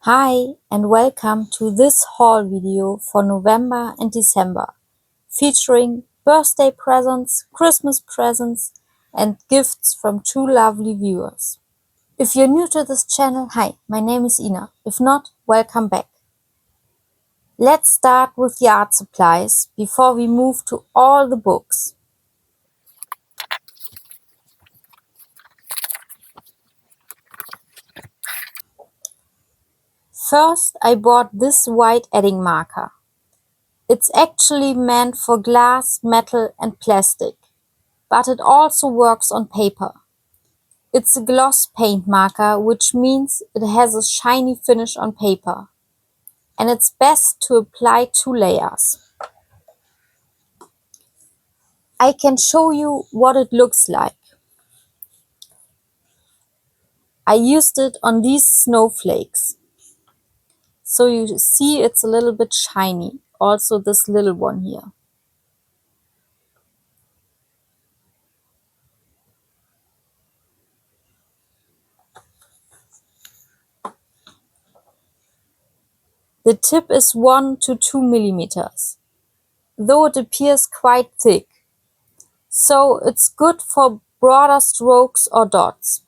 Hi and welcome to this haul video for November and December, featuring birthday presents, Christmas presents and gifts from two lovely viewers. If you're new to this channel, hi, my name is Ina. If not, welcome back. Let's start with the art supplies before we move to all the books. First, I bought this white edding marker. It's actually meant for glass, metal and plastic, but it also works on paper. It's a gloss paint marker, which means it has a shiny finish on paper, and it's best to apply 2 layers. I can show you what it looks like. I used it on these snowflakes. So you see it's a little bit shiny, also this little one here. The tip is 1 to 2 millimeters, though it appears quite thick. So it's good for broader strokes or dots.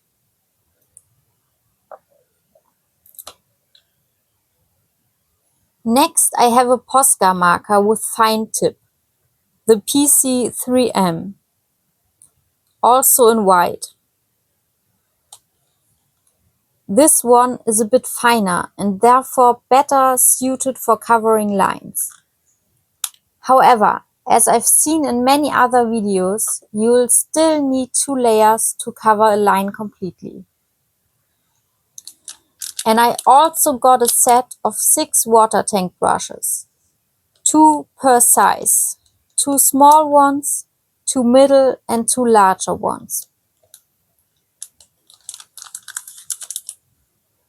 Next, I have a Posca marker with fine tip, the PC3M, also in white. This one is a bit finer and therefore better suited for covering lines. However, as I've seen in many other videos, you'll still need 2 layers to cover a line completely. And I also got a set of 6 water tank brushes, 2 per size, 2 small ones, 2 middle and 2 larger ones.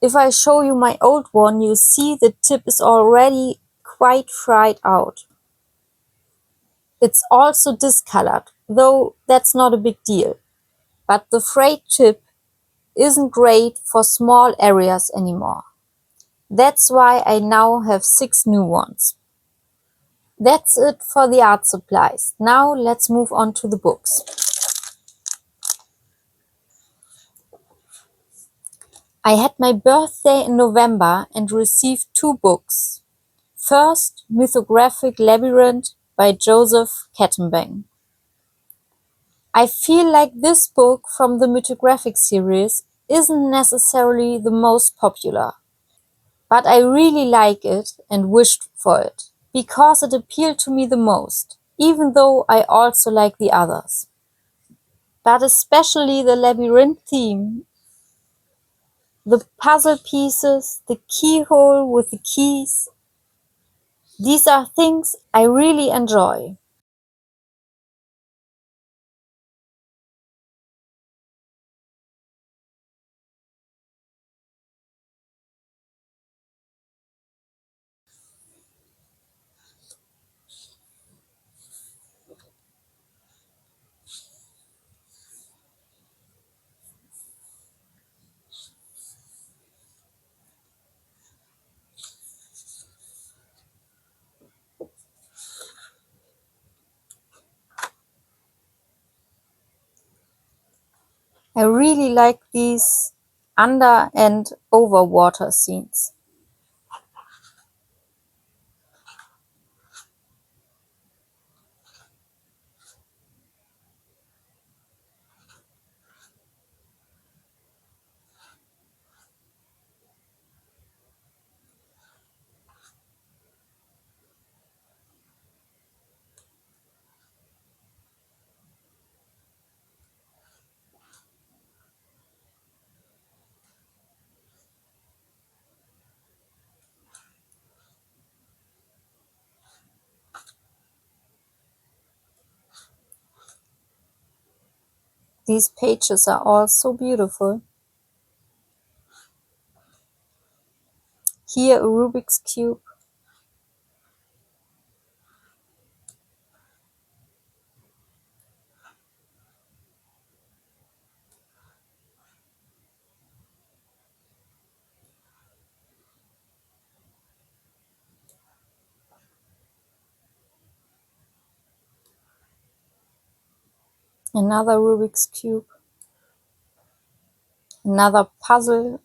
If I show you my old one, you see the tip is already quite fried out. It's also discolored, though that's not a big deal. But the frayed tip isn't great for small areas anymore. That's why I now have 6 new ones. That's it for the art supplies. Now let's move on to the books. I had my birthday in November and received 2 books. First, Mythographic Labyrinth by Joseph Kettenbang. I feel like this book from the Mythographic series isn't necessarily the most popular, but I really like it and wished for it, because it appealed to me the most, even though I also like the others. But especially the labyrinth theme, the puzzle pieces, the keyhole with the keys, these are things I really enjoy. I really like these under and over water scenes. These pages are all so beautiful. Here a Rubik's Cube. Another Rubik's Cube. Another puzzle.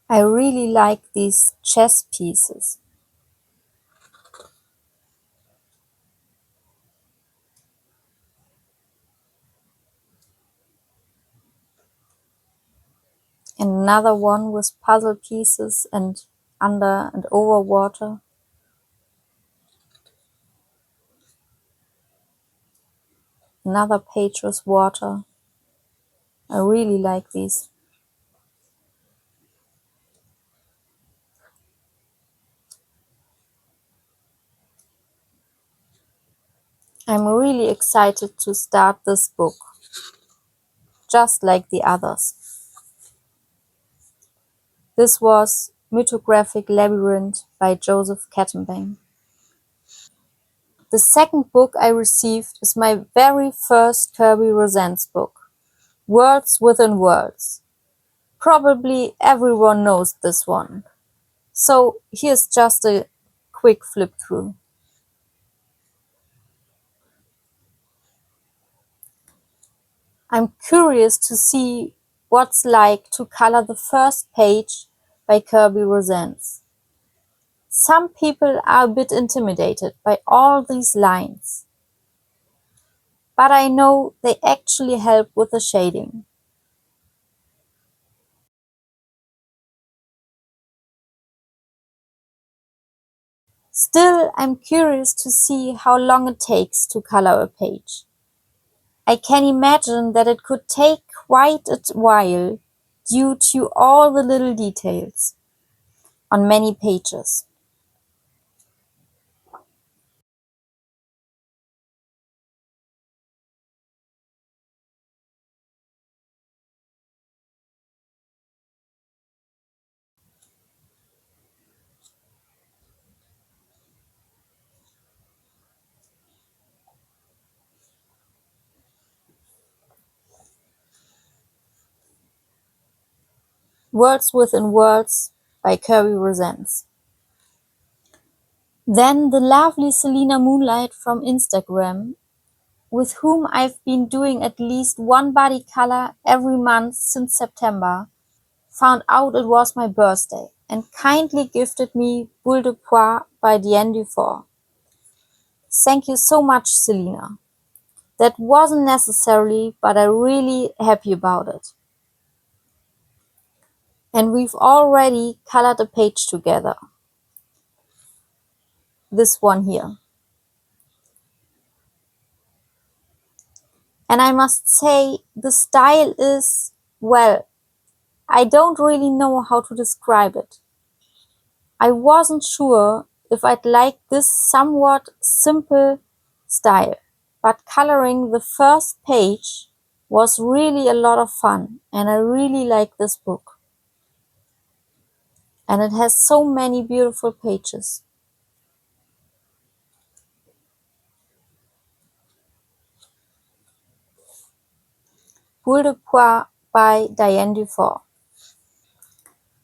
I really like these chess pieces. And another one with puzzle pieces and under and over water. Another page with water. I really like these. I'm really excited to start this book, just like the others. This was Mythographic Labyrinth by Joseph Kettenbang. The second book I received is my very first Kirby Rosens book, Worlds Within Worlds. Probably everyone knows this one. So here's just a quick flip through. I'm curious to see what's like to color the first page by Kirby Rosens. Some people are a bit intimidated by all these lines, but I know they actually help with the shading. Still, I'm curious to see how long it takes to color a page. I can imagine that it could take quite a while due to all the little details on many pages. Worlds Within Worlds by Kirby Rosens. Then the lovely Selena Moonlight from Instagram, with whom I've been doing at least one body color every month since September, found out it was my birthday and kindly gifted me Boule de Poire by Diane Dufort. Thank you so much, Selena. That wasn't necessary, but I'm really happy about it. And we've already colored a page together. This one here. And I must say, the style is, well, I don't really know how to describe it. I wasn't sure if I'd like this somewhat simple style, but coloring the first page was really a lot of fun, and I really like this book. And it has so many beautiful pages. Boule de Poire by Diane Dufort.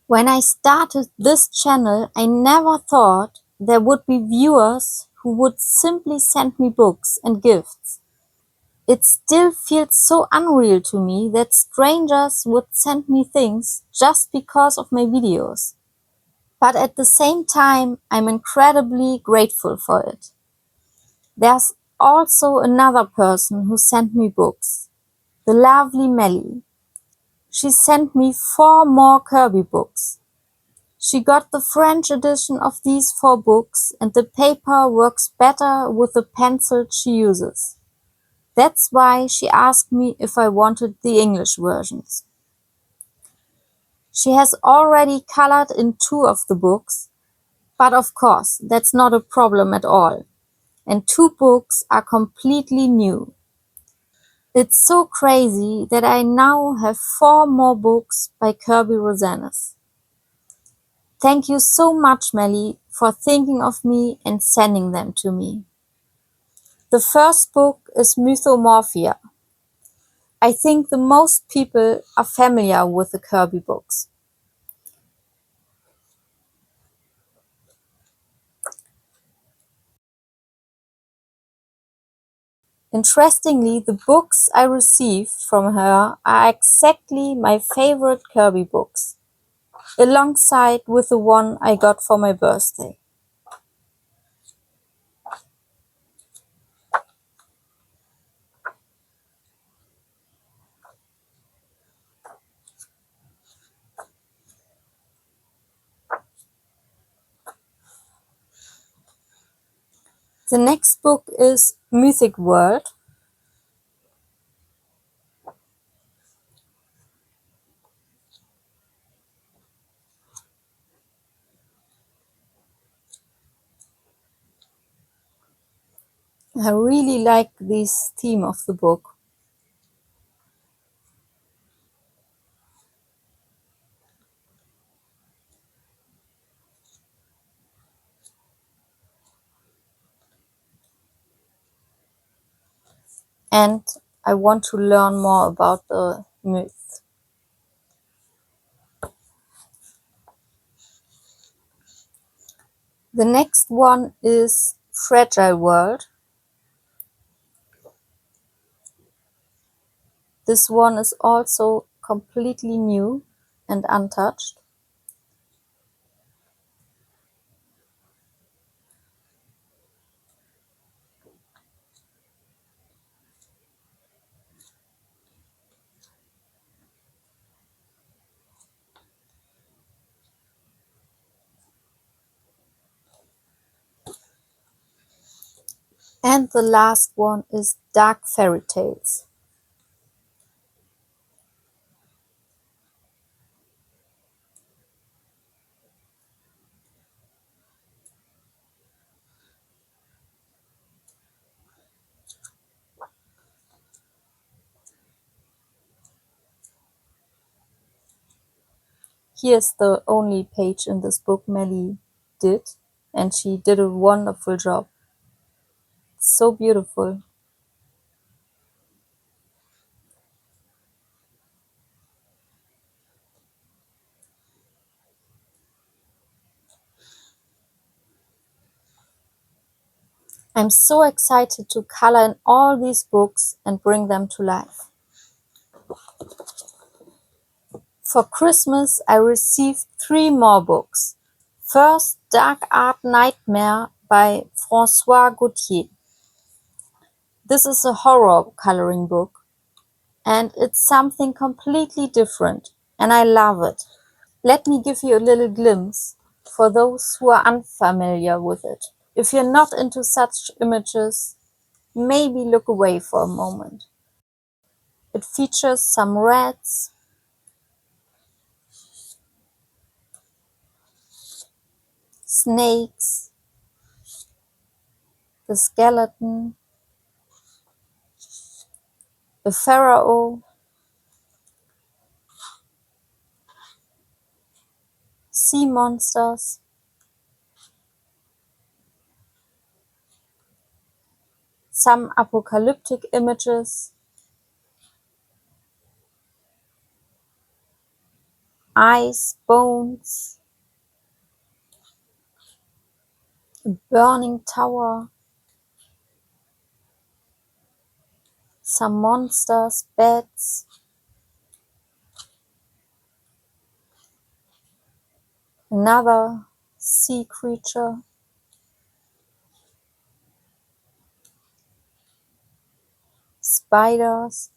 When I started this channel, I never thought there would be viewers who would simply send me books and gifts. It still feels so unreal to me that strangers would send me things just because of my videos. But at the same time, I'm incredibly grateful for it. There's also another person who sent me books, the lovely Melly. She sent me 4 more Kirby books. She got the French edition of these 4 books, and the paper works better with the pencil she uses. That's why she asked me if I wanted the English versions. She has already colored in 2 of the books, but of course, that's not a problem at all. And 2 books are completely new. It's so crazy that I now have 4 more books by Kirby Rosanes. Thank you so much, Melly, for thinking of me and sending them to me. The first book is Mythomorphia. I think the most people are familiar with the Kirby books. Interestingly, the books I received from her are exactly my favorite Kirby books, alongside with the one I got for my birthday. The next book is Mythic World. I really like this theme of the book. And I want to learn more about the myth. The next one is Fragile World. This one is also completely new and untouched. And the last one is Dark Fairy Tales. Here's the only page in this book Melly did, and she did a wonderful job. It's so beautiful. I'm so excited to color in all these books and bring them to life. For Christmas, I received 3 more books. First, Dark Art Nightmare by François Gauthier. This is a horror coloring book, and it's something completely different, and I love it. Let me give you a little glimpse for those who are unfamiliar with it. If you're not into such images, maybe look away for a moment. It features some rats, snakes, the skeleton, a pharaoh, sea monsters, some apocalyptic images, eyes, bones, a burning tower, some monsters, bats, another sea creature, spiders,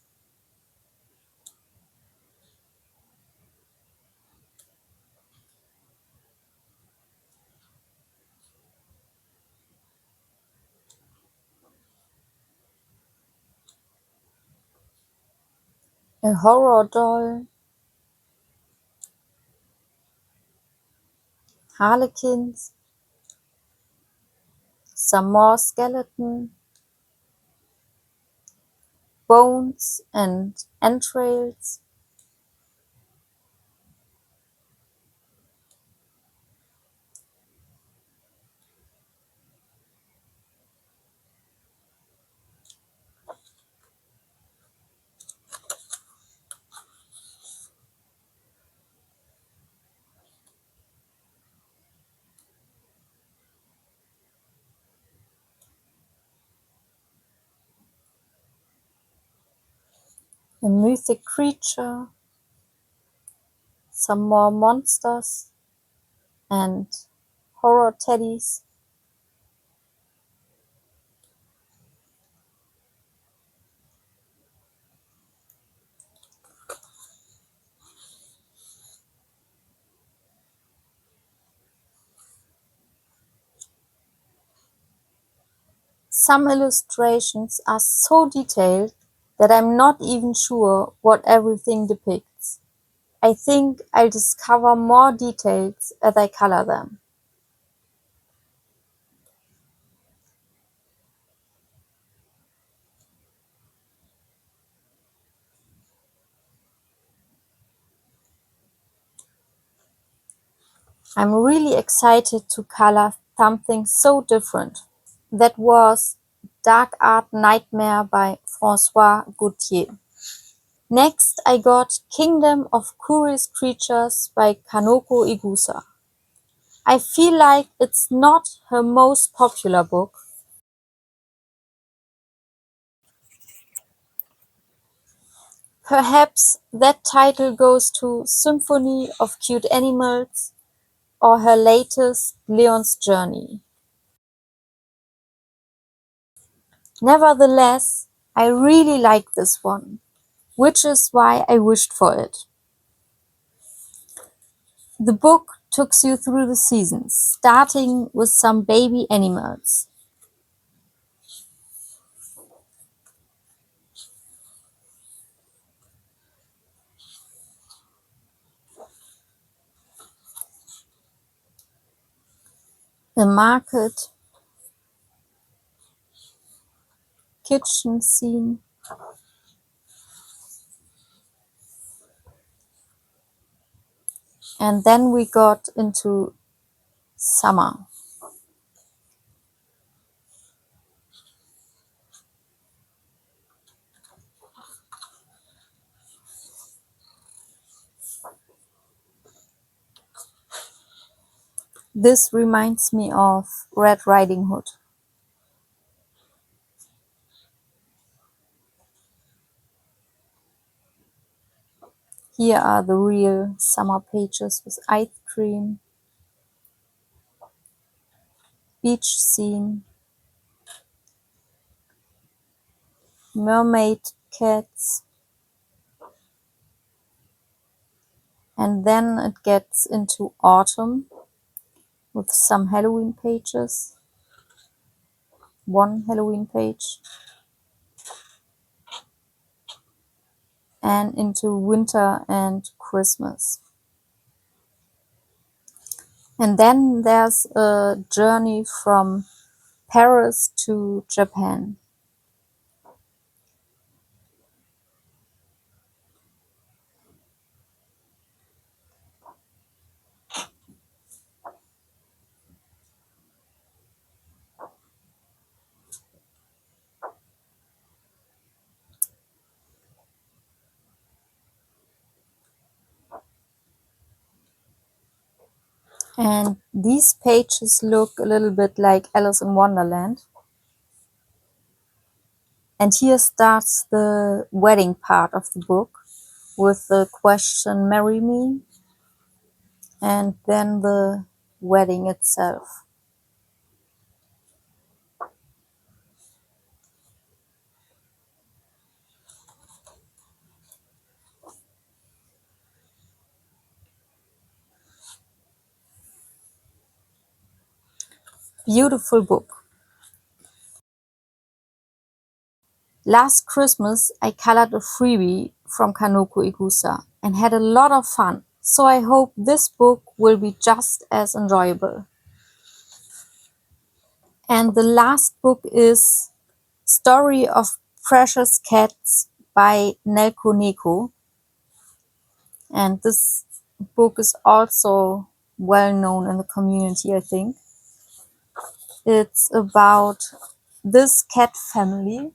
a horror doll, harlequins, some more skeleton, bones and entrails. A mythic creature, some more monsters, and horror teddies. Some illustrations are so detailed that I'm not even sure what everything depicts. I think I'll discover more details as I color them. I'm really excited to color something so different. That was Dark Art Nightmare by Francois Gauthier. Next I got Kingdom of Curious Creatures by Kanoko Igusa. I feel like it's not her most popular book. Perhaps that title goes to Symphony of Cute Animals or her latest Leon's Journey. Nevertheless, I really like this one, which is why I wished for it. The book takes you through the seasons, starting with some baby animals. The market, kitchen scene, and then we got into summer. This reminds me of Red Riding Hood. Here are the real summer pages with ice cream, beach scene, mermaid cats, and then it gets into autumn with some Halloween pages, one Halloween page, and into winter and Christmas. And then there's a journey from Paris to Japan. And these pages look a little bit like Alice in Wonderland. And here starts the wedding part of the book with the question, "Marry me?" and then the wedding itself. Beautiful book. Last Christmas, I colored a freebie from Kanoko Igusa and had a lot of fun, so I hope this book will be just as enjoyable. And the last book is Story of Precious Cats by Nelko Neko. And this book is also well known in the community, I think. It's about this cat family,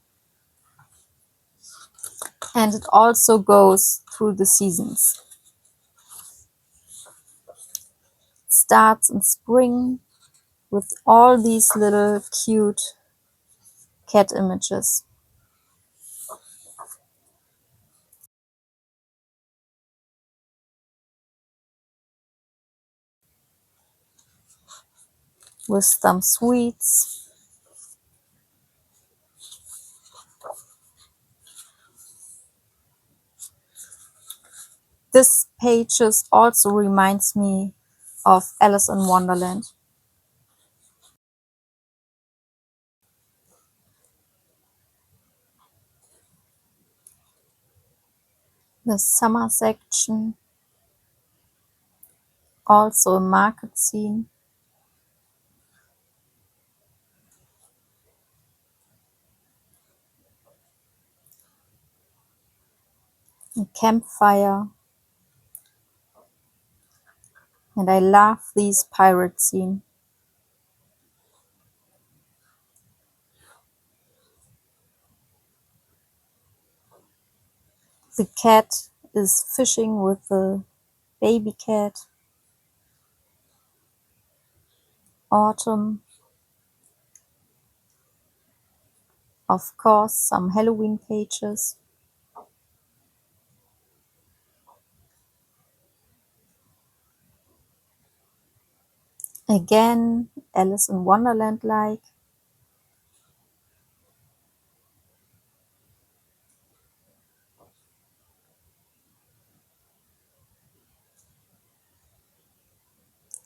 and it also goes through the seasons. It starts in spring with all these little cute cat images. With some sweets. This pages also reminds me of Alice in Wonderland. The summer section, also a market scene. A campfire. And I love these pirate scene. The cat is fishing with the baby cat. Autumn. Of course, some Halloween pages. Again, Alice in Wonderland-like.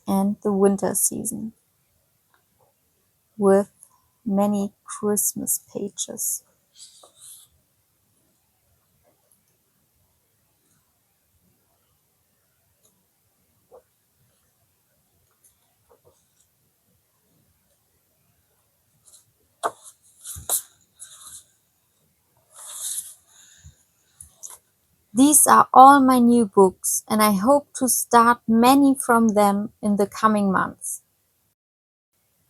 And the winter season with many Christmas pages. These are all my new books, and I hope to start many from them in the coming months.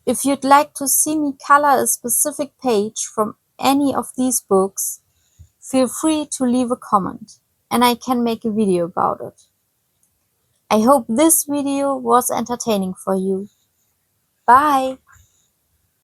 If you'd like to see me color a specific page from any of these books, feel free to leave a comment, and I can make a video about it. I hope this video was entertaining for you. Bye!